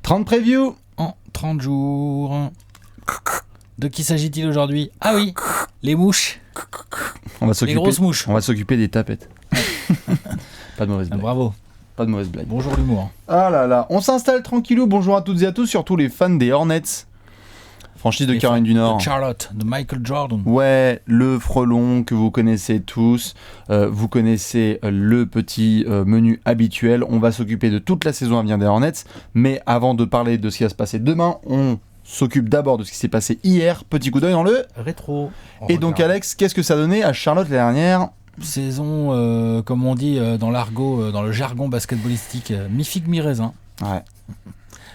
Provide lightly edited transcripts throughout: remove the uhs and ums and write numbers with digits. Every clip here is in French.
30 previews en 30 jours. De qui s'agit-il aujourd'hui ? Ah oui, les mouches. Les grosses mouches. On va s'occuper des tapettes. Pas de mauvaise blague. Bravo. Pas de mauvaise blague. Bonjour l'humour. Ah là là, on s'installe tranquillou. Bonjour à toutes et à tous, surtout les fans des Hornets. Franchise de Caroline du Nord. De Charlotte, de Michael Jordan. Ouais, le frelon que vous connaissez tous. Vous connaissez le petit menu habituel. On va s'occuper de toute la saison à venir des Hornets. Mais avant de parler de ce qui va se passer demain, on s'occupe d'abord de ce qui s'est passé hier. Petit coup d'œil dans le rétro. Et donc Alex, qu'est-ce que ça donnait à Charlotte l'année dernière ? Saison, comme on dit dans l'argot, dans le jargon basketballistique, mi-figue, mi-raisin. Ouais.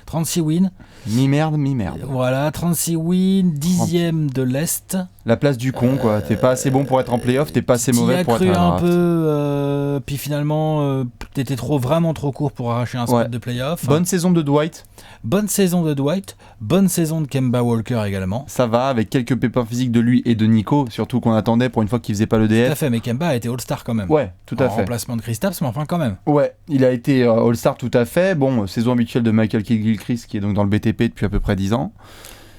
36 wins. Mi-merde, mi-merde. Voilà, 36 wins, 10e de l'Est. La place du con, quoi. T'es pas assez bon pour être en play-off, t'es pas assez mauvais pour être à en un peu, puis finalement, t'étais vraiment trop court pour arracher un spot de play-off. Bonne saison de Dwight. Bonne saison de Dwight. Bonne saison de Kemba Walker également. Ça va, avec quelques pépins physiques de lui et de Nico, surtout qu'on attendait pour une fois qu'il faisait pas le DF. Tout à fait, mais Kemba a été All-Star quand même. Ouais, tout à fait. En remplacement de Kristaps, mais enfin quand même. Ouais, il a été All-Star tout à fait. Bon, saison habituelle de Michael Kidd-Gilchrist, qui est donc dans le BTP depuis à peu près 10 ans.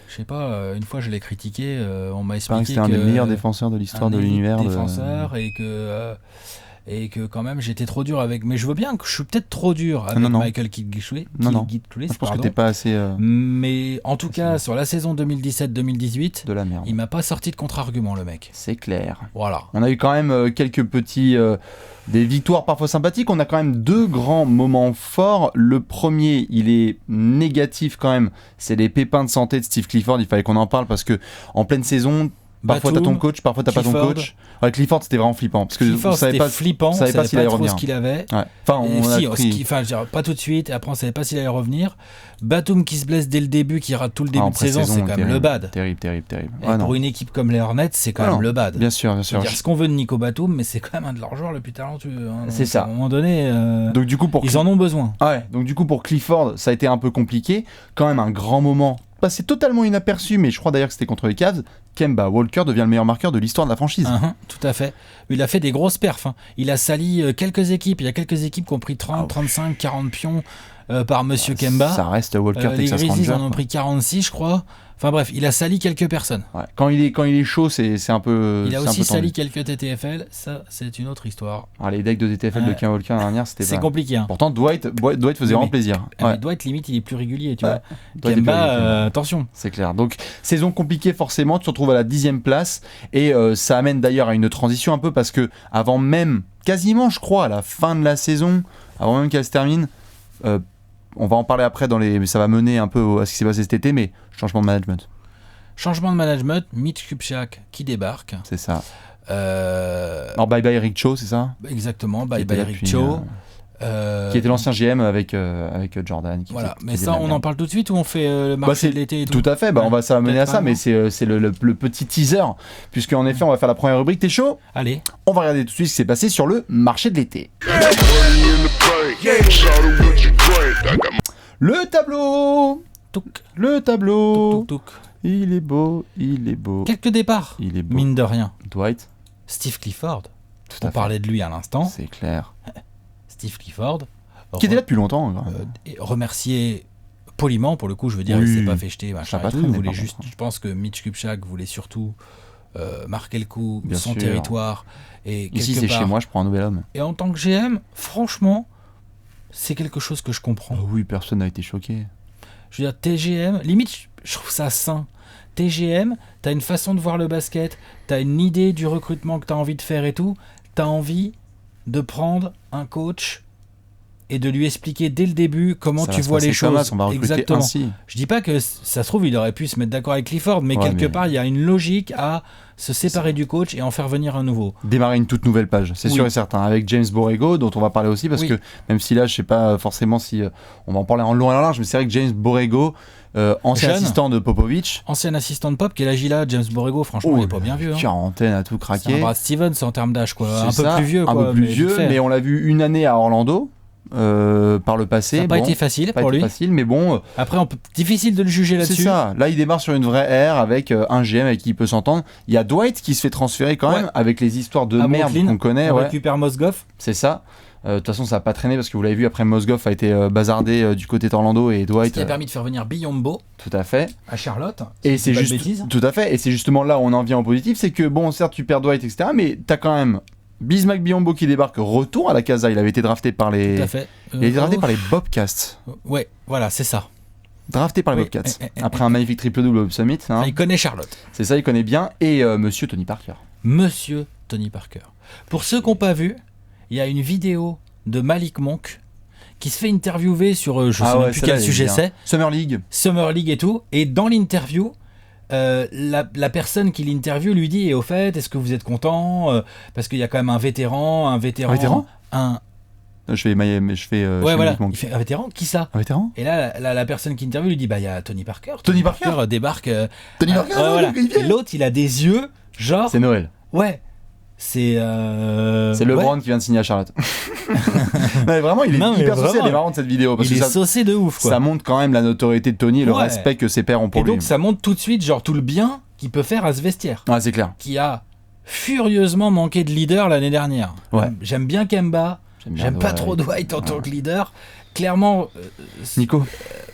Je sais pas, une fois je l'ai critiqué, on m'a expliqué que c'était un des meilleurs défenseurs de l'histoire de l'univers. Et que quand même j'étais trop dur avec. Mais je veux bien que je suis peut-être trop dur avec Michael Kidd-Gilchrist. Je pense que t'es pas assez. Mais en tout cas, sur la saison 2017-2018, de la merde. Il m'a pas sorti de contre-argument, le mec. C'est clair. Voilà. On a eu quand même quelques petits. Des victoires parfois sympathiques. On a quand même deux grands moments forts. Le premier, il est négatif quand même. C'est les pépins de santé de Steve Clifford. Il fallait qu'on en parle parce que en pleine saison. Parfois t'as ton coach, parfois t'as Clifford. Pas ton coach. Avec Clifford, c'était vraiment flippant parce que Clifford, on savait pas s'il allait revenir. Ce qu'il avait. Ouais. Enfin, pas tout de suite. Et après, on savait pas s'il allait revenir. Batum qui se blesse dès le début, qui rate tout le début de saison, c'est quand même le bad. Terrible. Et pour une équipe comme les Hornets, c'est quand même le bad. Bien sûr. Dire ce qu'on veut de Nico Batum, mais c'est quand même un de leurs joueurs le plus talentueux. C'est ça. À un moment donné, donc du coup ils en ont besoin. Ouais. Donc du coup pour Clifford, ça a été un peu compliqué. Quand même un grand moment. Passé totalement inaperçu, mais je crois d'ailleurs que c'était contre les Cavs. Kemba Walker devient le meilleur marqueur de l'histoire de la franchise. Tout à fait. Il a fait des grosses perfs. Il a sali quelques équipes. Il y a quelques équipes qui ont pris 30, 35, 40 pions par Monsieur Kemba. Ça reste Walker, Texas les Grizzlies Rangers, en ont pris 46, je crois. Enfin bref, il a sali quelques personnes. Ouais. Quand il est chaud, c'est un peu. Il a aussi sali quelques TTFL. Ça, c'est une autre histoire. Les decks de TTFL de Kemba Walker l'année dernière, c'était compliqué. Pourtant, Dwight faisait vraiment plaisir. Mais Dwight, limite, il est plus régulier, tu vois. Kemba, attention. C'est clair. Donc, saison compliquée, forcément. Tu te retrouves à la 10e place. Et ça amène d'ailleurs à une transition un peu parce que, avant même, quasiment, je crois, à la fin de la saison, avant même qu'elle se termine, on va en parler après, ça va mener un peu à ce qui s'est passé cet été, mais changement de management. Changement de management, Mitch Kupchak qui débarque. C'est ça. Alors bye bye Eric Cho, c'est ça ? Exactement, bye bye Eric Cho. Qui était l'ancien GM avec Jordan. Voilà, mais ça on en parle tout de suite ou on fait le marché de l'été et tout ? Tout à fait, ça va mener à ça, mais c'est le petit teaser, puisque en effet on va faire la première rubrique. T'es chaud ? Allez. On va regarder tout de suite ce qui s'est passé sur le marché de l'été. Le tableau. Le tableau. Il est beau. Quelques départs. Il est beau. Mine de rien. Dwight. Steve Clifford. On parlait de lui à l'instant. C'est clair. Steve Clifford. Qui était là depuis longtemps. Et remercier poliment, pour le coup, je veux dire, il s'est pas fait jeter, machin et tout. Il voulait juste, je pense que Mitch Kupchak voulait surtout marquer le coup, son territoire. Et ici, c'est chez moi, je prends un nouvel homme. Et en tant que GM, franchement, c'est quelque chose que je comprends. Oui, personne n'a été choqué. Je veux dire, TGM, limite, je trouve ça sain. TGM, t'as une façon de voir le basket, t'as une idée du recrutement que t'as envie de faire et tout, t'as envie de prendre un coach et de lui expliquer dès le début comment tu vois les choses. On va recruter ainsi. Je dis pas que ça se trouve, il aurait pu se mettre d'accord avec Clifford, mais quelque part, il y a une logique à se séparer du coach et en faire venir un nouveau. Démarrer une toute nouvelle page, c'est sûr et certain, avec James Borrego, dont on va parler aussi, parce que même si là, je sais pas forcément si on va en parler en long et en large, mais c'est vrai que James Borrego, ancien assistant de Popovich. Ancien assistant de Pop, quel âge il a, James Borrego, franchement, il est pas bien vieux. Quarantaine à tout craquer. C'est un Brad Stevens en termes d'âge, quoi. Un peu plus vieux, mais on l'a vu une année à Orlando. par le passé. Ça n'a pas été facile pour lui. Facile, mais bon. Après, difficile de le juger là-dessus. C'est ça. Là, il démarre sur une vraie ère avec un GM avec qui il peut s'entendre. Il y a Dwight qui se fait transférer quand même avec les histoires de merde qu'on connaît. On récupère Mozgov. C'est ça. De toute façon, ça n'a pas traîné parce que vous l'avez vu, après Mozgov a été bazardé du côté d'Orlando et Dwight. Ce qui a permis de faire venir Biombo. Tout à fait. À Charlotte. Et c'est juste. Tout à fait. Et c'est justement là où on en vient au positif, c'est que bon, certes, tu perds Dwight, etc. Mais t'as quand même Bismack Biombo qui débarque, retour à la Casa. Il avait été drafté par les. Tout à fait. Il a été drafté par les Bobcats. Ouais, voilà, c'est ça. Drafté par les Bobcats. Après un magnifique triple-double au Summit. Hein. Il connaît Charlotte. C'est ça, il connaît bien. Et monsieur Tony Parker. Monsieur Tony Parker. Pour ceux qui n'ont pas vu, il y a une vidéo de Malik Monk qui se fait interviewer sur je sais même plus quel sujet c'est. Summer League Et tout. Et dans l'interview, la personne qui l'interview lui dit, et au fait, est-ce que vous êtes content parce qu'il y a quand même un vétéran Je fais voilà. Il fait un vétéran. Qui ça? Un vétéran. Et là, la personne qui interviewe lui dit, bah il y a Tony Parker. Tony Parker débarque. Tony Parker. Voilà. Et l'autre, il a des yeux genre. C'est Noël. Ouais. C'est LeBron qui vient de signer à Charlotte. Mais vraiment, il est hyper saucé. Elle est marrante cette vidéo parce il est saucé de ouf. Quoi. Ça montre quand même la notoriété de Tony et le respect que ses pairs ont pour lui. Et donc ça montre tout de suite genre tout le bien qu'il peut faire à ce vestiaire. Ah, c'est clair. Qui a furieusement manqué de leader l'année dernière. Ouais. J'aime bien Kemba. J'aime pas trop Dwight en tant que leader. Clairement,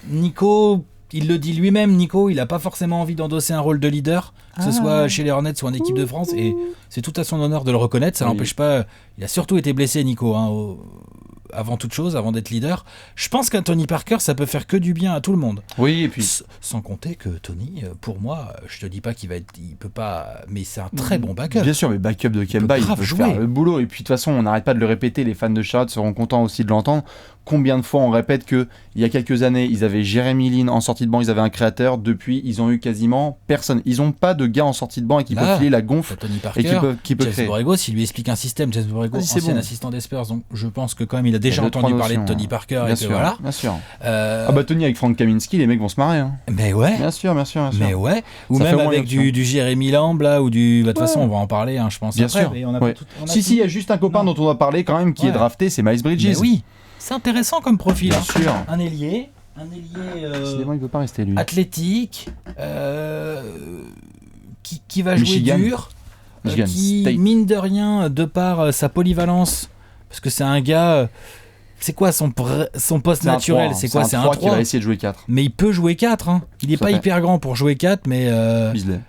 Nico, il le dit lui-même, Nico, il a pas forcément envie d'endosser un rôle de leader, que ce soit chez les Hornets ou en équipe de France, et c'est tout à son honneur de le reconnaître. Ça n'empêche pas. Il a surtout été blessé, Nico, avant toute chose, avant d'être leader. Je pense qu'un Tony Parker, ça peut faire que du bien à tout le monde. Oui, et puis sans compter que Tony, pour moi, je te dis pas il peut pas, mais c'est un très bon backup. Bien sûr, mais backup de Kemba, il peut faire le boulot. Et puis de toute façon, on n'arrête pas de le répéter. Les fans de Charlotte seront contents aussi de l'entendre. Combien de fois on répète que il y a quelques années, ils avaient Jeremy Lin en sortie de banc, ils avaient un créateur. Depuis, ils ont eu quasiment personne. Ils n'ont pas de gars en sortie de banc et qui peut filer la gonfle Tony Parker, et qui peut James créer. Borrego, s'il lui explique un système, James Borrego, ancien assistant des Spurs, donc je pense que quand même il a déjà entendu parler de Tony Parker. Bien et sûr, que voilà. Bien sûr. Tony avec Frank Kaminsky, les mecs vont se marrer. Hein. Mais ouais. Bien sûr. Mais ouais. Ou ça même avec du Jérémy Lamb là, ou du. De toute façon, on va en parler, je pense. Bien après, sûr. Mais on a il y a juste un copain dont on va parler quand même qui est drafté, c'est Miles Bridges. Mais oui. C'est intéressant comme profil. Bien sûr. Un ailier. Décidément, il veut pas rester lui. Athlétique. Qui va jouer dur. Qui, State. mine de rien, de par sa polyvalence, parce que c'est un gars. C'est quoi son poste naturel? C'est quoi? C'est un 3 qui va essayer de jouer 4. Mais il peut jouer 4. Hein. Il n'est pas hyper grand pour jouer 4, mais. Bisley.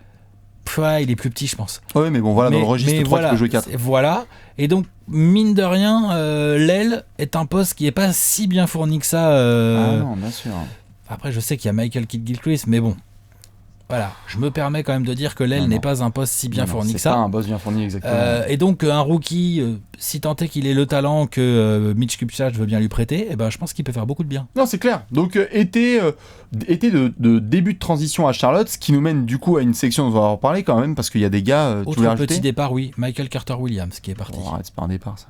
Il est plus petit, je pense. Oui, mais bon, voilà, dans le registre 3, tu peux jouer 4. Voilà. Et donc, mine de rien, l'aile est un poste qui n'est pas si bien fourni que ça. Ah non, bien sûr. Après, je sais qu'il y a Michael Kidd-Gilchrist, mais bon. Voilà, je me permets quand même de dire que l'aile n'est pas un poste si bien fourni que ça. C'est pas un poste bien fourni, exactement. Et donc, un rookie, si tant est qu'il ait le talent que Mitch Kupchak veut bien lui prêter, je pense qu'il peut faire beaucoup de bien. Non, c'est clair. Donc, été de début de transition à Charlotte, ce qui nous mène du coup à une section dont on va en reparler quand même, parce qu'il y a des gars. Autre petit départ, oui. Michael Carter-Williams qui est parti. Arrête, c'est pas un départ, ça.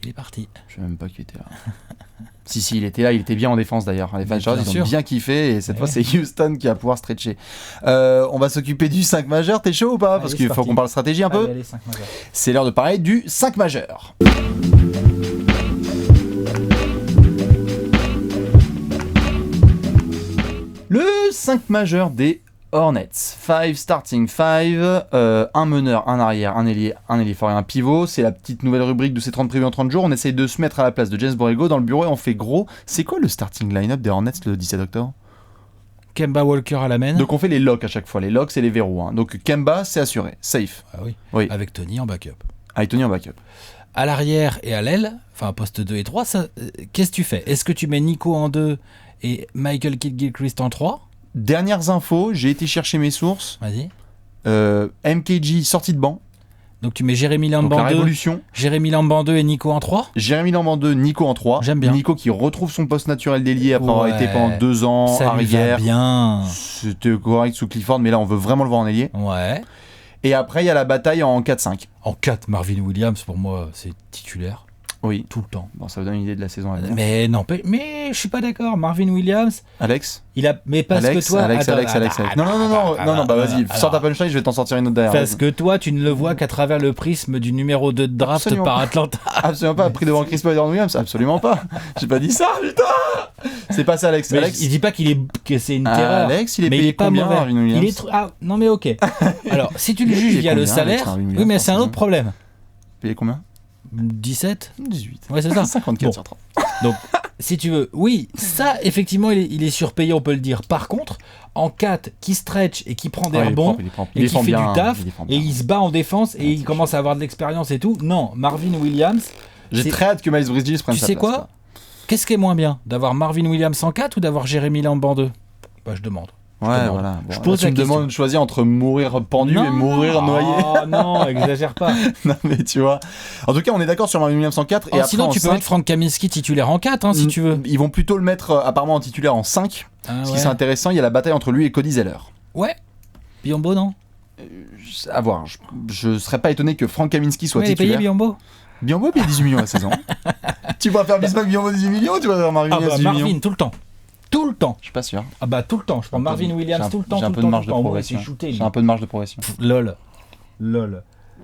Il est parti. Je sais même pas qu'il était là. Si, il était là, il était bien en défense d'ailleurs. Les fans de Charlotte, ils ont bien kiffé et cette fois c'est Houston qui va pouvoir stretcher. On va s'occuper du 5 majeur, t'es chaud ou pas? Parce qu'il faut qu'on parle stratégie un peu. Allez, 5 majeur. C'est l'heure de parler du 5 majeur. Le 5 majeur des Hornets, 5 starting 5, un meneur, un arrière, un ailier fort et un pivot. C'est la petite nouvelle rubrique de ces 30 prévus en 30 jours. On essaye de se mettre à la place de James Borrego dans le bureau et on fait gros. C'est quoi le starting line-up des Hornets le 17 octobre? Kemba Walker à la main. Donc on fait les locks à chaque fois. Les locks, c'est les verrous. Hein. Donc Kemba, c'est assuré, safe. Ah oui. Avec Tony en backup. Avec Tony en backup. À l'arrière et à l'aile, enfin poste 2 et 3, qu'est-ce que tu fais? Est-ce que tu mets Nico en 2 et Michael Kidd-Gilchrist en 3? Dernières infos, j'ai été chercher mes sources. Vas-y. MKG sorti de banc. Donc tu mets Jérémy Lamb en 2. Jérémy Lamb en 2 et Nico en 3. Jérémy Lamb en 2, Nico en 3. J'aime bien. Nico qui retrouve son poste naturel d'ailier après avoir été pendant 2 ans ça arrière. Lui va bien. C'était correct sous Clifford, mais là on veut vraiment le voir en ailier. Ouais. Et après il y a la bataille en 4-5. En 4, Marvin Williams pour moi c'est titulaire. Oui. Tout le temps. Bon, ça vous donne une idée de la saison à venir. Mais non, mais je suis pas d'accord. Marvin Williams, Alex mais parce Alex, que toi... Alex. Non, bah vas-y, sors ta punchline, je vais t'en sortir une autre derrière. Parce que toi, tu ne le vois qu'à travers le prisme du numéro 2 de draft Absolument par pas. Atlanta. Absolument pas, pris devant Chris Paul et Aaron Williams, absolument pas. J'ai pas dit ça, putain. C'est pas ça, Alex. Mais Alex, il dit pas que c'est une terreur. Alex, il est mais payé il est pas combien, mauvais. Marvin Williams Il est non mais ok. Alors, si tu le Il est juges payé via le combien, salaire, Alex Marvin oui, Williams, mais c'est un par autre problème. payé combien 17 18. Ouais, c'est ça. 54 Bon. sur 30. Donc, si tu veux, oui, ça, effectivement, il est surpayé, on peut le dire. Par contre, en 4, qui stretch et qui prend des Ouais, il est rebonds, propre, il est propre. et Il qui défend fait bien, du taf, il défend et bien. il se bat en défense, et Ouais, il c'est commence à avoir de l'expérience et tout. Non, Marvin Williams, J'ai c'est- très hâte que Miles Bridges prenne tu sa sais place, quoi Qu'est-ce qui est moins bien d'avoir Marvin Williams en 4 ou d'avoir Jérémy Lamb en 2 Bah, je demande. Ouais, demande. voilà. Bon, Je là, pose tu la me question. demandes de choisir entre mourir pendu et mourir noyé. Oh non, exagère pas. Non, mais tu vois. En tout cas, on est d'accord sur Marvin Williams en 4. Et après, Sinon, en tu peux 5, mettre Frank Kaminsky titulaire en 4, hein, si tu veux. Ils vont plutôt le mettre apparemment en titulaire en 5. Ah, Ce qui ouais. serait intéressant, il y a la bataille entre lui et Cody Zeller. Ouais. Biombo, non À voir. Je serais pas étonné que Frank Kaminsky soit Ouais, il est payé titulaire. Biombo. Biombo paye 18 millions la saison. Tu vas faire Bismack Biombo 18 millions ou tu vas faire Marvin Ah Williams bah 18 Marvin, millions tout le temps. Tout le temps. Je suis pas sûr. Ah bah tout le temps. Je prends Marvin Williams tout le temps. J'ai un tout peu le de temps, marge tout de le temps. progression. Ouais, c'est shooté, J'ai lui. un peu de marge de progression. Lol.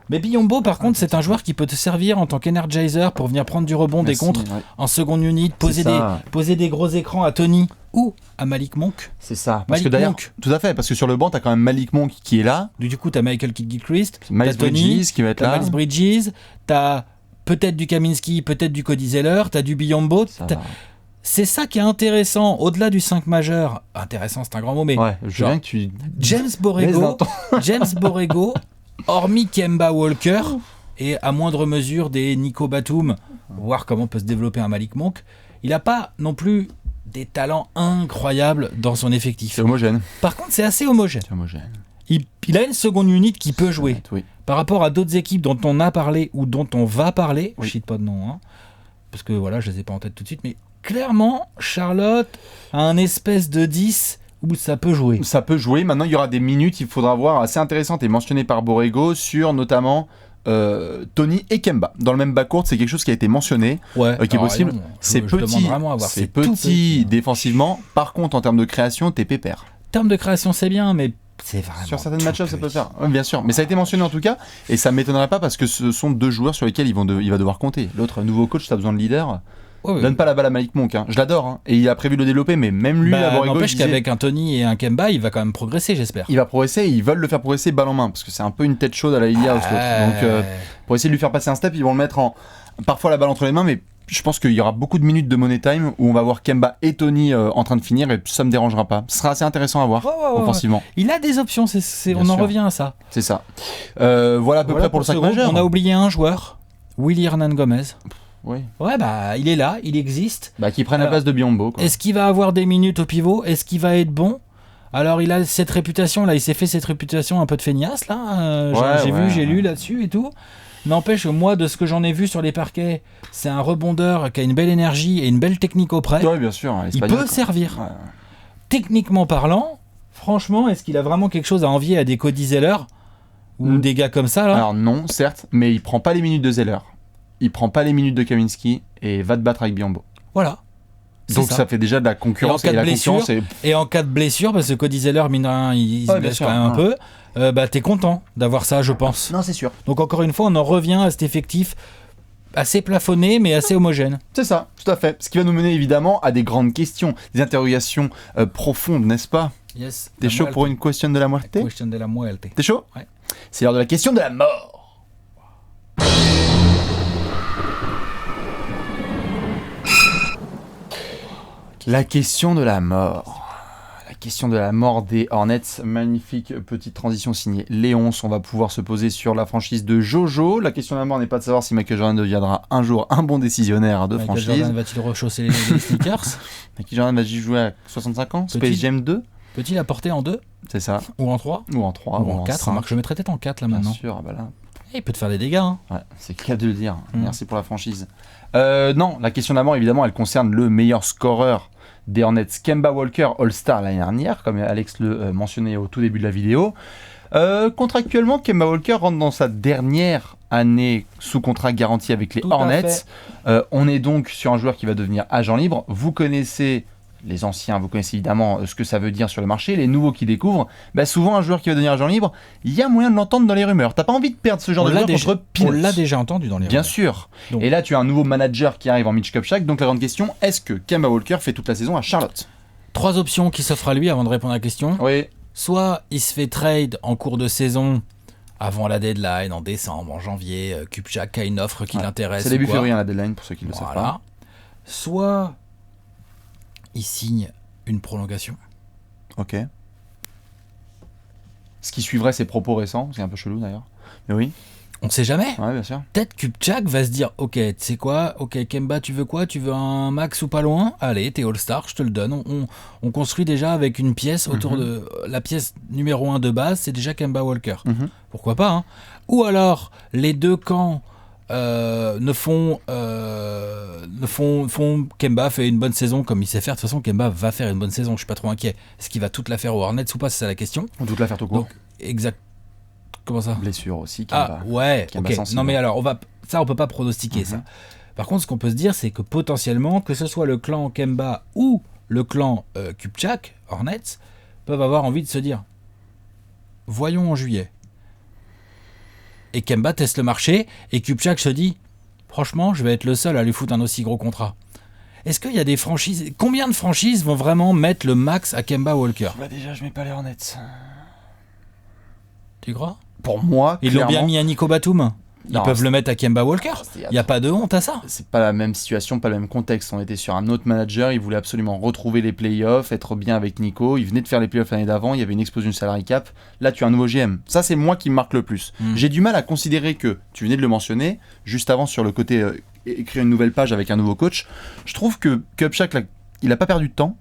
Mais Biombo, par contre, c'est un joueur qui peut te servir en tant qu'energizer pour venir prendre du rebond des Merci, contres ouais. en seconde unit, poser ça. des gros écrans à Tony ou à Malik Monk. C'est ça. Parce Malik que d'ailleurs, Monk. tout à fait, parce que sur le banc, t'as quand même Malik Monk qui est là, Du coup, t'as Michael Kidd-Gilchrist, Miles t'as Tony, Bridges qui va être t'as là. Miles Bridges, t'as peut-être du Kaminsky, peut-être du Cody Zeller, t'as du Biombo. Ça t'as- va. C'est ça qui est intéressant, au-delà du 5 majeur. Intéressant, c'est un grand mot, mais Ouais, je veux genre, bien que tu. James Laisse Borrego, dans ton- James Borrego, hormis Kemba Walker et à moindre mesure des Nico Batum, voir comment peut se développer un Malik Monk, il n'a pas non plus des talents incroyables dans son effectif. C'est homogène. Par contre, c'est assez homogène. C'est homogène. Il a une seconde unit qui peut jouer. Oui. Par rapport à d'autres équipes dont on a parlé ou dont on va parler, Oui. je cite pas de nom, hein, parce que voilà, je les ai pas en tête tout de suite, mais clairement, Charlotte a un espèce de 10 où ça peut jouer. Ça peut jouer. Maintenant, il y aura des minutes, il faudra voir, assez intéressantes et mentionnées par Borrego sur notamment Tony et Kemba. Dans le même backcourt, c'est quelque chose qui a été mentionné. Ouais, Qui est possible. C'est Je demande petit, vraiment à voir. c'est tout petit défensivement. Par contre, en termes de création, t'es pépère. En termes de création, c'est bien, mais c'est vraiment. Sur certaines tout match-ups, ça peut le petit. faire. Ouais, bien sûr. Mais ça a été mentionné en tout cas. Et ça m'étonnerait pas parce que ce sont deux joueurs sur lesquels il va devoir compter. L'autre, nouveau coach, t'as besoin de leader. Ouais, ouais. Donne pas la balle à Malik Monk. Hein. Je l'adore. Hein. Et il a prévu de le développer. Mais même lui, à Borrego, il n'empêche disait, qu'avec un Tony et un Kemba, il va quand même progresser, j'espère. il va progresser. Et ils veulent le faire progresser balle en main. Parce que c'est un peu une tête chaude à la Ilia House. Donc, pour essayer de lui faire passer un step, ils vont le mettre parfois la balle entre les mains. Mais je pense qu'il y aura beaucoup de minutes de money time où on va voir Kemba et Tony en train de finir. Et ça me dérangera pas. Ce sera assez intéressant à voir Ouais. offensivement. Il a des options, Bien on en sûr. revient à ça. C'est ça. Voilà à peu près pour le ce 5 groupe. majeur. On a oublié un joueur, Willy Hernan Gomez. Oui. Ouais, bah il est là, il existe. Bah, qui prennent la Alors, place de Biombo. Quoi. Est-ce qu'il va avoir des minutes au pivot? Est-ce qu'il va être bon? Alors il a cette réputation là, il s'est fait cette réputation un peu de feignasse là. J'ai lu là-dessus et tout. N'empêche, moi de ce que j'en ai vu sur les parquets, c'est un rebondeur qui a une belle énergie et une belle technique auprès. Ouais, bien sûr. Il peut servir. Ouais. Techniquement parlant, franchement, est-ce qu'il a vraiment quelque chose à envier à des Cody Zeller ou des gars comme ça là? Alors non, certes, mais il prend pas les minutes de Zeller. Il prend pas les minutes de Kaminsky et va te battre avec Biombo. Voilà. C'est Donc ça fait déjà de la concurrence. Et en cas de la blessure, concurrence est... Et en cas de blessure, parce que Cody Zeller, mine de rien, il se Ouais, bien blesse sûr, quand même un ouais. peu, bah t'es content d'avoir ça, je pense. Non, c'est sûr. Donc encore une fois, on en revient à cet effectif assez plafonné, mais assez homogène. C'est ça, tout à fait. Ce qui va nous mener évidemment à des grandes questions, des interrogations profondes, n'est-ce pas? Yes. T'es chaud pour une question de la muerte? Question de la muerte. T'es chaud? Ouais. C'est l'heure de la question de la mort. La question de la mort. La question de la mort des Hornets. Magnifique petite transition signée Léonce. On va pouvoir se poser sur la franchise de Jojo. La question de la mort n'est pas de savoir si Michael Jordan deviendra un jour un bon décisionnaire de Michael franchise. Jordan va-t-il rechausser les sneakers? Michael Jordan va-y jouer à 65 ans. Petit- Space Jam 2. Peut-il apporter en 2 C'est ça. ou en 3 Ou en 3. ou en 4? 5. Remarque, je mettrais peut-être en 4 là Bien maintenant. sûr, bah là. Il peut te faire des dégâts. Hein. Ouais, c'est le cas de le dire. Mm. Merci pour la franchise. Non, la question de la mort, évidemment, elle concerne le meilleur scoreur des Hornets, Kemba Walker, All-Star l'année dernière, comme Alex le mentionnait au tout début de la vidéo. Contractuellement, Kemba Walker rentre dans sa dernière année sous contrat garanti avec les Tout à Hornets. fait. On est donc sur un joueur qui va devenir agent libre. Vous connaissez les anciens, vous connaissez évidemment ce que ça veut dire sur le marché. Les nouveaux qui découvrent, souvent un joueur qui va devenir agent libre, il y a moyen de l'entendre dans les rumeurs. T'as pas envie de perdre ce genre de joueur contre Peanuts. On l'a déjà entendu dans les Bien rumeurs. sûr. Donc. Et là, tu as un nouveau manager qui arrive en Mitch Kupchak. Donc la grande question, est-ce que Kemba Walker fait toute la saison à Charlotte? 3 options qui s'offrent à lui avant de répondre à la question. Oui. Soit il se fait trade en cours de saison avant la deadline, en décembre, en janvier, Kupchak a une offre qui l'intéresse. C'est début ou quoi. février la deadline pour ceux qui ne le savent pas. Soit il signe une prolongation. Ok. Ce qui suivrait ses propos récents, c'est un peu chelou d'ailleurs. Mais oui. On sait jamais. Ouais, bien sûr. Peut-être Kupchak va se dire, ok, tu sais quoi, ok Kemba, tu veux quoi? Tu veux un max ou pas loin? Allez, t'es All-Star, je te le donne. On construit déjà avec une pièce autour de la pièce numéro 1 de base, c'est déjà Kemba Walker. Pourquoi pas, hein? Ou alors les deux camps font Kemba fait une bonne saison comme il sait faire. De toute façon, Kemba va faire une bonne saison. Je suis pas trop inquiet. Est-ce qu'il va toute la faire aux Hornets ou pas? C'est ça la question. On doit la faire tout court. Donc, exact. Comment ça? Blessure aussi. Kemba. Ah ouais. Kemba Ok. sensible. Non mais alors on peut pas pronostiquer ça. Par contre, ce qu'on peut se dire, c'est que potentiellement, que ce soit le clan Kemba ou le clan Kupchak, Hornets, peuvent avoir envie de se dire, voyons en juillet. Et Kemba teste le marché, et Kupchak se dit, franchement, je vais être le seul à lui foutre un aussi gros contrat. Est-ce qu'il y a des franchises... Combien de franchises vont vraiment mettre le max à Kemba Walker? Déjà, je mets pas les Hornets. Tu crois? Pour moi, Ils l'ont bien mis à Nico Batum. Ils Non, peuvent le mettre à Kemba Walker. c'est- Il n'y a pas de honte à ça. C'est pas la même situation, pas le même contexte. On était sur un autre manager, il voulait absolument retrouver les playoffs, être bien avec Nico. Il venait de faire les playoffs l'année d'avant, il y avait une explosion du salary cap. Là, tu as un nouveau GM. Ça, c'est moi qui me marque le plus. J'ai du mal à considérer que, tu venais de le mentionner, juste avant sur le côté écrire une nouvelle page avec un nouveau coach. Je trouve que Kupchak, là, il a pas perdu de temps.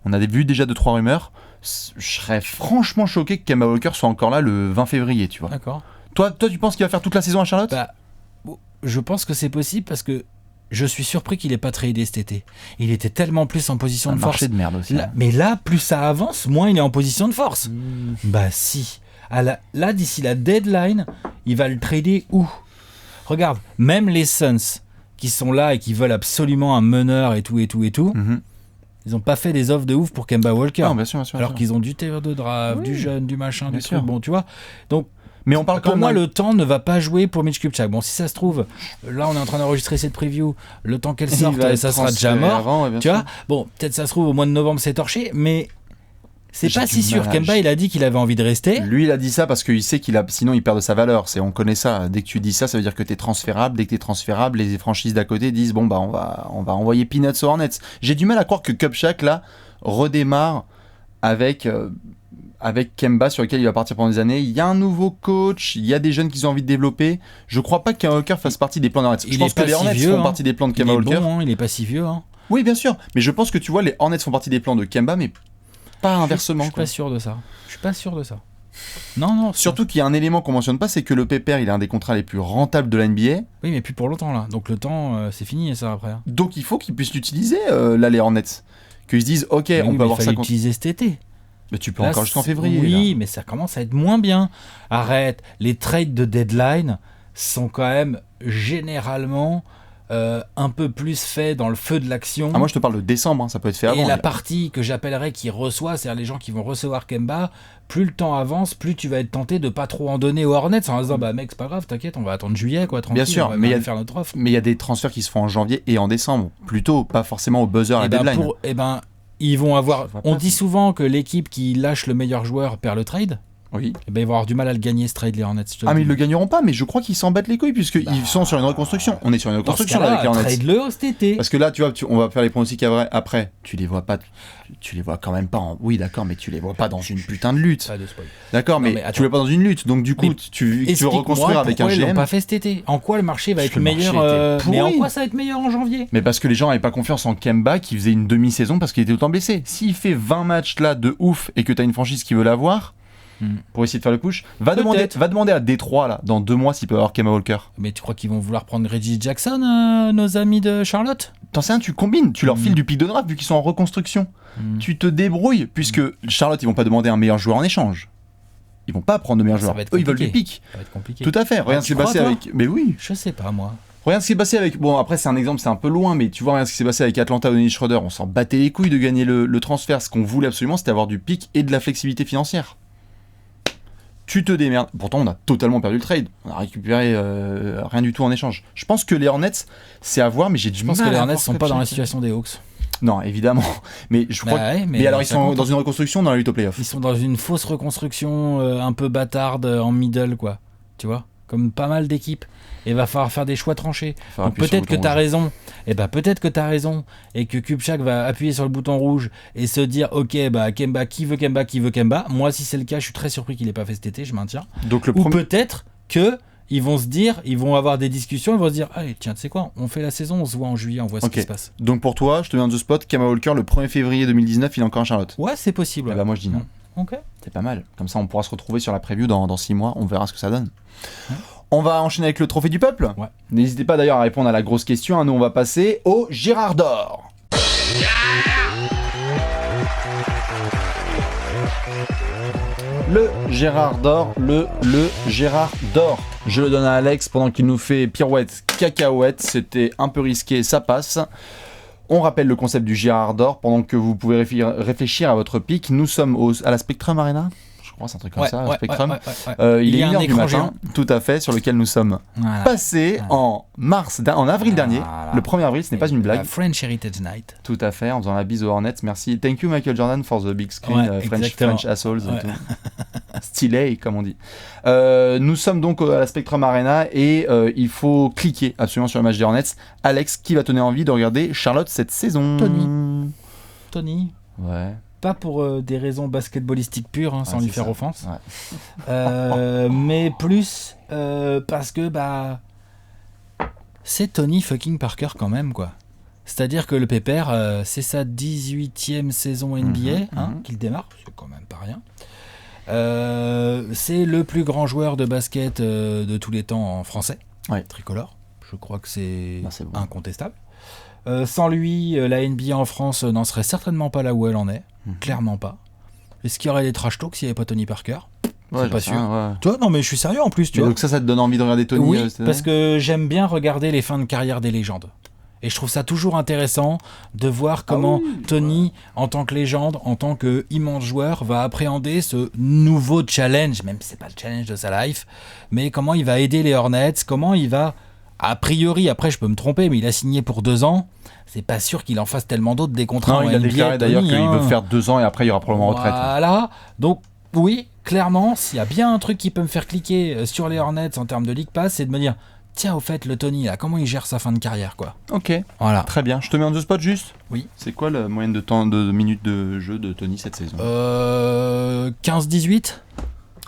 On a vu déjà 2-3 rumeurs. Je serais franchement choqué que Kemba Walker soit encore là le 20 février, tu vois. D'accord. Toi, tu penses qu'il va faire toute la saison à Charlotte? Bah, je pense que c'est possible parce que je suis surpris qu'il n'ait pas tradé cet été. Il était tellement plus en position Un de force. marché de merde aussi. Là, mais là, plus ça avance, moins il est en position de force. Bah si. Là, d'ici la deadline, il va le trader où? Regarde, même les Suns qui sont là et qui veulent absolument un meneur et tout, Mhm. ils n'ont pas fait des offres de ouf pour Kemba Walker. Non, bien sûr, bien sûr. alors qu'ils ont du terrain de draft, du jeune, du machin, Bien du sûr. truc. Bon, tu vois. Donc, Mais on parle quand pour même moi, d'un- le temps ne va pas jouer pour Mitch Kupchak. Bon, si ça se trouve, là, on est en train d'enregistrer cette preview. Le temps qu'elle Il sorte, va être ça sera déjà transféré mort. avant, ouais, bien Tu sûr. vois. Bon, peut-être ça se trouve au mois de novembre, c'est torché, mais c'est J'ai pas du si sûr. mal à- Kemba, il a dit qu'il avait envie de rester. Lui, il a dit ça parce qu'il sait sinon il perd de sa valeur. On connaît ça. Dès que tu dis ça, ça veut dire que t'es transférable. Dès que t'es transférable, les franchises d'à côté disent bon bah on va envoyer Peanuts aux Hornets. J'ai du mal à croire que Kupchak là redémarre avec Kemba sur lequel il va partir pendant des années. Il y a un nouveau coach, il y a des jeunes qui ont envie de développer. Je crois pas que Kemba Walker fasse partie des plans des Hornets. Il Je pense est pas que les si Hornets vieux, font hein. partie des plans de Il Kemba est Walker. bon, hein, il est pas si vieux. Hein. Oui, bien sûr. Mais je pense que tu vois, les Hornets font partie des plans de Kemba, mais pas inversement. Je suis quoi. pas sûr de ça. Je suis pas sûr de ça. Non. Surtout qu'il y a un élément qu'on mentionne pas, c'est que le Pépère, il a un des contrats les plus rentables de la NBA. Oui, mais plus pour longtemps là. Donc le temps, c'est fini ça après. Hein. Donc il faut qu'ils puissent l'utiliser, là, les Hornets. Qu'ils se disent, ok, Oui, on mais peut avoir il ça fallait contre... l'utiliser cet été. Mais tu peux Là, encore jusqu'en c'est- février. Oui, là. mais ça commence à être moins bien. Arrête. Les trades de deadline sont quand même généralement un peu plus faits dans le feu de l'action. Ah, moi je te parle de décembre, hein, ça peut être fait avant. Et la là. partie que j'appellerais qui reçoit, c'est-à-dire les gens qui vont recevoir Kemba, plus le temps avance, plus tu vas être tenté de pas trop en donner aux Hornets en se disant bah mec c'est pas grave, t'inquiète, on va attendre juillet quoi, tranquille, Bien sûr, on va mais bien il y a- faire notre offre. Mais il y a des transferts qui se font en janvier et en décembre. Plutôt, pas forcément au buzzer à la deadline. Ils vont avoir. Je vois On pas. dit souvent que l'équipe qui lâche le meilleur joueur perd le trade. Oui. Et ben ils vont avoir du mal à le gagner ce trade les Hornets. je te Ah, mais dis. ils le gagneront pas, mais je crois qu'ils s'en battent les couilles, puisqu'ils sont sur une reconstruction. On est sur une Dans ce reconstruction là, avec les cas-là, Hornets. trade-le cet été. Parce que là, tu vois, on va faire les pronostics après. Tu les vois pas. Tu les vois quand même pas en. Oui, d'accord, mais tu les vois pas dans une putain de lutte. Pas de spoil. D'accord, Non, mais mais attends. tu les vois pas dans une lutte. Donc, du coup, Mais tu veux Explique-moi reconstruire avec un pourquoi ils l'ont GM. pas fait cet été. En quoi le marché va Parce être que le meilleur marché était mais en pourri. quoi ça va être meilleur en janvier? Mais parce que les gens avaient pas confiance en Kemba qui faisait une demi-saison parce qu'il était autant blessé. S'il fait 20 matchs là de ouf et que t'as une franchise qui veut l'avoir pour essayer de faire le push, va demander à Détroit là dans 2 mois s'il peut avoir Kemba Walker. Mais tu crois qu'ils vont vouloir prendre Reggie Jackson, nos amis de Charlotte? T'en sais un, tu combines, tu leur files du pic de draft vu qu'ils sont en reconstruction. Tu te débrouilles puisque Charlotte ils vont pas demander un meilleur joueur en échange. Ils vont pas prendre de meilleurs Ça joueurs. va être Eux, ils veulent du compliqué. pic. Ça va être compliqué. Tout à fait. Regarde ce qui tu s'est passé crois, avec. Mais oui. Je sais pas, moi. Regarde ce qui s'est passé avec. Bon, après, c'est un exemple, c'est un peu loin, mais tu vois, regarde ce qui s'est passé avec Atlanta, Dennis Schroeder. On s'en battait les couilles de gagner le transfert. Ce qu'on voulait absolument, c'était avoir du pic et de la flexibilité financière. Tu te démerdes. Pourtant, on a totalement perdu le trade. On a récupéré rien du tout en échange. Je pense que les Hornets, c'est à voir, mais j'ai du Je mal pense que à les voir Hornets ce sont que pas dans la Chuck- situation des Hawks. Non, évidemment. Mais je crois. Bah ouais, mais alors, ils ça sont compte. dans une reconstruction dans la lutte au playoff. Ils sont dans une fausse reconstruction un peu bâtarde en middle, quoi. Tu vois, comme pas mal d'équipes. Et va falloir faire des choix tranchés. Faut Donc appuyer sur le peut-être que bouton t'as rouge. raison. Et bah peut-être que t'as raison. Et que Kupchak va appuyer sur le bouton rouge et se dire ok, bah Kemba, qui veut Kemba. Moi, si c'est le cas, je suis très surpris qu'il ait pas fait cet été, je maintiens. Donc, le Ou premier. peut-être que ils vont se dire, ils vont avoir des discussions, ils vont se dire allez, tiens, tu sais quoi, on fait la saison, on se voit en juillet, on voit ce Ok. qui se passe. Donc, pour toi, je te mets on the spot. Kemba Walker, le 1er février 2019, il est encore à Charlotte. Ouais, c'est possible. Eh ouais. bah, moi, je dis non. Ok. C'est pas mal. Comme ça, on pourra se retrouver sur la preview dans 6 mois. On verra ce que ça donne. Ouais. On va enchaîner avec le trophée du peuple. Ouais. N'hésitez pas d'ailleurs à répondre à la grosse question. Nous, on va passer au Gérard d'or. Le Gérard d'or, le Gérard d'or. Je le donne à Alex pendant qu'il nous fait pirouette cacahuète. C'était un peu risqué, ça passe. On rappelle le concept du Gérard d'or pendant que vous pouvez réfléchir à votre pic. Nous sommes à la Spectrum Arena. Je crois c'est un truc comme ça, Spectrum. Il est y a 1h un du écran matin, géant. tout à fait, sur lequel nous sommes Voilà. passés en avril dernier. Voilà. Le 1er avril, ce n'est pas une blague. La French Heritage Night. Tout à fait, en faisant la bise aux Hornets. Merci. Thank you Michael Jordan for the big screen, Ouais, exactement. French assholes Ouais. et tout. Stylé, comme on dit. Nous sommes donc à la Spectrum Arena et il faut cliquer absolument sur le match des Hornets. Alex, qui va te donner envie de regarder Charlotte cette saison? Tony. Ouais. Pas pour des raisons basketballistiques pures, sans Ouais, lui c'est faire ça. offense. Ouais. Mais plus parce que c'est Tony fucking Parker quand même, quoi. C'est-à-dire que le pépère, c'est sa 18e saison NBA qu'il démarre, c'est quand même pas rien. C'est le plus grand joueur de basket de tous les temps en français, Ouais. tricolore. Je crois que c'est C'est bon. incontestable. Sans lui, la NBA en France n'en serait certainement pas là où elle en est. Clairement pas. Est-ce qu'il y aurait des trash talks s'il n'y avait pas Tony Parker? Ouais, C'est pas j'en sais sûr. rien, ouais. Tu vois, non mais je suis sérieux en plus, tu Mais vois. donc ça te donne envie de regarder Tony Oui, cette parce année que j'aime bien regarder les fins de carrière des légendes. Et je trouve ça toujours intéressant de voir comment Tony, en tant que légende, en tant qu'immense joueur, va appréhender ce nouveau challenge, même si c'est pas le challenge de sa life, mais comment il va aider les Hornets, comment il va, a priori, après je peux me tromper, mais il a signé pour 2 ans, c'est pas sûr qu'il en fasse tellement d'autres des contrats Non, en il a NBA, déclaré d'ailleurs Tony, qu'il hein. veut faire 2 ans et après il y aura probablement retraite. Voilà, donc oui, clairement, s'il y a bien un truc qui peut me faire cliquer sur les Hornets en termes de League Pass, c'est de me dire, tiens, au fait, le Tony, là, comment il gère sa fin de carrière, quoi. Ok, Voilà. très bien. Je te mets en 2 spots juste. Oui. C'est quoi la moyenne de temps de minutes de jeu de Tony cette saison 15-18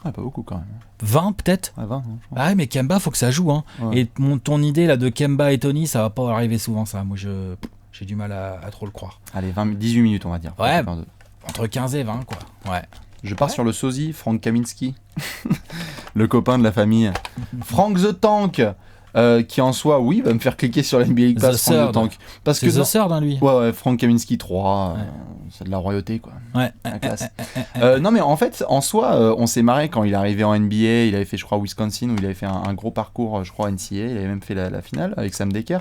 Ah, pas beaucoup quand même. 20 peut-être. Ah, 20, hein, je crois. Ah ouais, mais Kemba, faut que ça joue, hein. Ouais. Et ton idée là de Kemba et Tony, ça va pas arriver souvent, ça. Moi, j'ai du mal à trop le croire. Allez, 18 minutes on va dire. Ouais. Faire deux. Entre 15 et 20, quoi. Ouais. Je pars Ouais. sur le sosie, Frank Kaminski, le copain de la famille. Frank the Tank, qui en soi, oui, va me faire cliquer sur la NBA League Pass, The Frank the Third. Tank. Parce C'est que The Third, hein, lui. ouais, Frank Kaminski 3, Ouais. c'est de la royauté quoi. Ouais. La classe. Non mais en fait, en soi, on s'est marré quand il est arrivé en NBA. Il avait fait, je crois, Wisconsin où il avait fait un gros parcours, je crois, NCAA. Il avait même fait la finale avec Sam Dekker.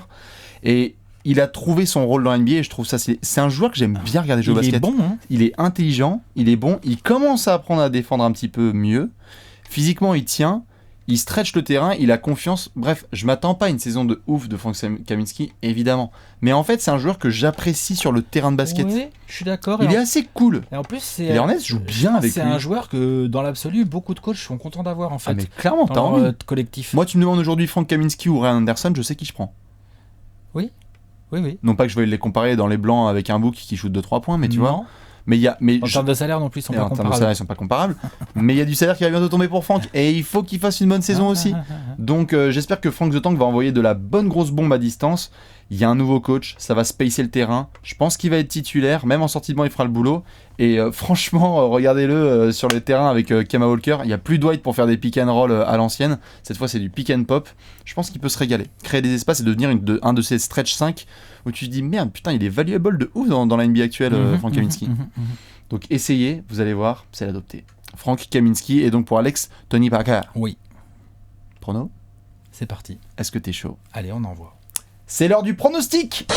Et il a trouvé son rôle dans NBA. Et je trouve ça, c'est un joueur que j'aime bien regarder jouer au Il basket. est bon, hein. Il est intelligent, il est bon. Il commence à apprendre à défendre un petit peu mieux. Physiquement, il tient. Il stretch le terrain, il a confiance. Bref, je m'attends pas à une saison de ouf de Frank Kaminski, évidemment. Mais en fait, c'est un joueur que j'apprécie sur le terrain de basket. Oui, je suis d'accord. Il est assez cool. Et en plus, c'est. Et les Hornets jouent bien avec lui. C'est un joueur que, dans l'absolu, beaucoup de coachs sont contents d'avoir, en fait. Ah mais clairement, dans t'as leur, envie. collectif. Moi, tu me demandes aujourd'hui Frank Kaminski ou Ryan Anderson, je sais qui je prends. Oui, oui. Non pas que je vais les comparer dans les blancs avec un book qui shoot de 3 points, mais tu vois. Non. Mais il y a, mais En termes de salaire non plus, ils sont et pas en termes de comparables. salaire, ils sont pas comparables. Mais il y a du salaire qui va bientôt tomber pour Frank et il faut qu'il fasse une bonne saison aussi. Donc j'espère que Frank the Tank va envoyer de la bonne grosse bombe à distance. Il y a un nouveau coach, ça va spacer le terrain. Je pense qu'il va être titulaire, même en sortie de banc, il fera le boulot. Et franchement, regardez-le sur le terrain avec Kemba Walker. Il n'y a plus Dwight pour faire des pick and roll à l'ancienne. Cette fois, c'est du pick and pop. Je pense qu'il peut se régaler. Créer des espaces et devenir un de ces stretch 5 où tu te dis merde, putain, il est valuable de ouf dans la NBA actuelle, Frank Kaminski. Donc essayez, vous allez voir, c'est l'adopter. Frank Kaminski. Et donc pour Alex, Tony Parker. Oui, Prono ? c'est parti. Est-ce que t'es chaud ? Allez, on envoie. C'est l'heure du pronostic.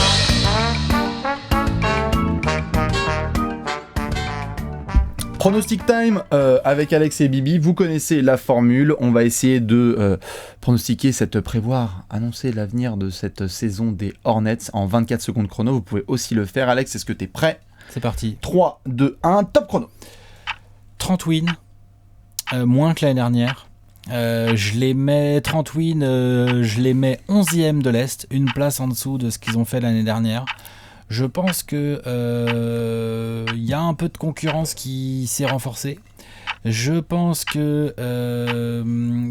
Pronostic time avec Alex et Bibi. Vous connaissez la formule. On va essayer de pronostiquer, annoncer l'avenir de cette saison des Hornets en 24 secondes chrono. Vous pouvez aussi le faire. Alex, est-ce que t'es prêt ? C'est parti. 3, 2, 1, top chrono. 30 wins, moins que l'année dernière. Je les mets 30 wins, je les mets 11e de l'Est, une place en dessous de ce qu'ils ont fait l'année dernière. Je pense que y a un peu de concurrence qui s'est renforcée. Je pense que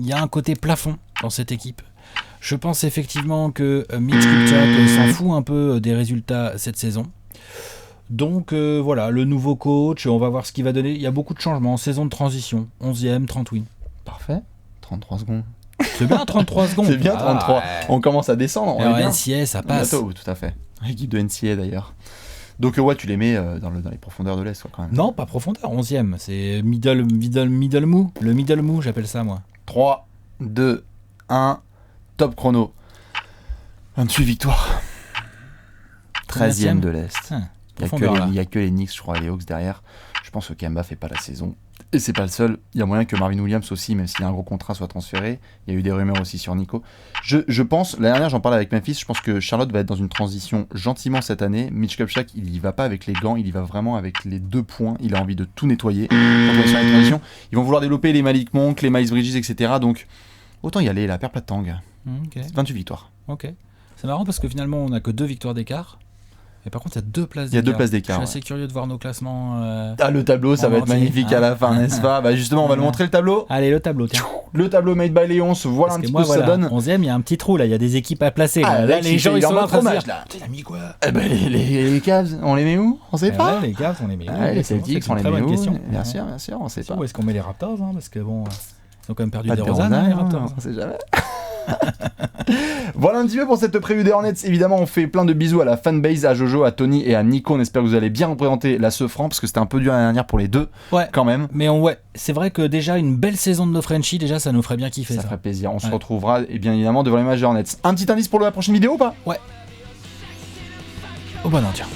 y a un côté plafond dans cette équipe. Je pense effectivement que Mitch Kupchak s'en fout un peu des résultats cette saison. Donc voilà, le nouveau coach, on va voir ce qu'il va donner. Il y a beaucoup de changements, saison de transition, 11e, 30 wins. Parfait. 33 secondes. C'est bien 33 secondes. C'est bien 33. Ouais. On commence à descendre. Et On en est bien. NCA, ça passe. Bientôt, tout à fait. Équipe de NCA d'ailleurs. Donc ouais, tu les mets dans les profondeurs de l'Est quand même. Non, pas profondeur, 11e. C'est middle mou. Le middle mou, j'appelle ça moi. 3, 2, 1, top chrono. 28 victoires. 13e de l'Est. Il n'y a que les Knicks, je crois, et les Hawks derrière. Je pense que Kemba fait pas la saison. Et c'est pas le seul. Il y a moyen que Marvin Williams aussi, même s'il a un gros contrat, soit transféré. Il y a eu des rumeurs aussi sur Nico. Je pense, l'année dernière, j'en parlais avec Memphis, je pense que Charlotte va être dans une transition gentiment cette année. Mitch Kupchak, il y va pas avec les gants, il y va vraiment avec les 2 points. Il a envie de tout nettoyer. Quand on est sur les transitions, ils vont vouloir développer les Malik Monk, les Miles Bridges, etc. Donc, autant y aller, la perd pas de tang. Okay. 28 victoires. Ok. C'est marrant parce que finalement, on a que 2 victoires d'écart. Mais par contre, il y a 2 places d'écart. Il y a 2 places d'écart. Je suis assez curieux de voir nos classements. Le tableau, ça va être magnifique à la fin, n'est-ce pas ? Bah justement, on va le montrer, le tableau. Allez, le tableau, tiens. Le tableau made by Léon, voilà parce un petit moi, peu ce que ça donne. 11e, il y a un petit trou là, il y a des équipes à placer. Là, les gens, ils sont en train de se dire, là. il a mis quoi ? Eh ben, les Cavs, on les met où ? On sait pas. Les Cavs, on les met où ? Les Celtics, on les met où ? Question. Bien sûr, on sait pas. Où est-ce qu'on met les Raptors ? Parce que bon, ils ont quand même perdu Pas des de Rosanne, DeRozan, les Raptors. on sait jamais. Voilà un petit peu pour cette preview des Hornets. Évidemment, on fait plein de bisous à la fanbase, à Jojo, à Tony et à Nico. On espère que vous allez bien représenter la Sefran parce que c'était un peu dur l'année dernière pour les deux, quand même. Mais ouais, c'est vrai que déjà une belle saison de nos Frenchies, déjà ça nous ferait bien kiffer. Ça ferait plaisir. On se retrouvera et bien évidemment devant les matchs des Hornets. Un petit indice pour la prochaine vidéo ou pas ? Ouais. Oh bah non, tiens.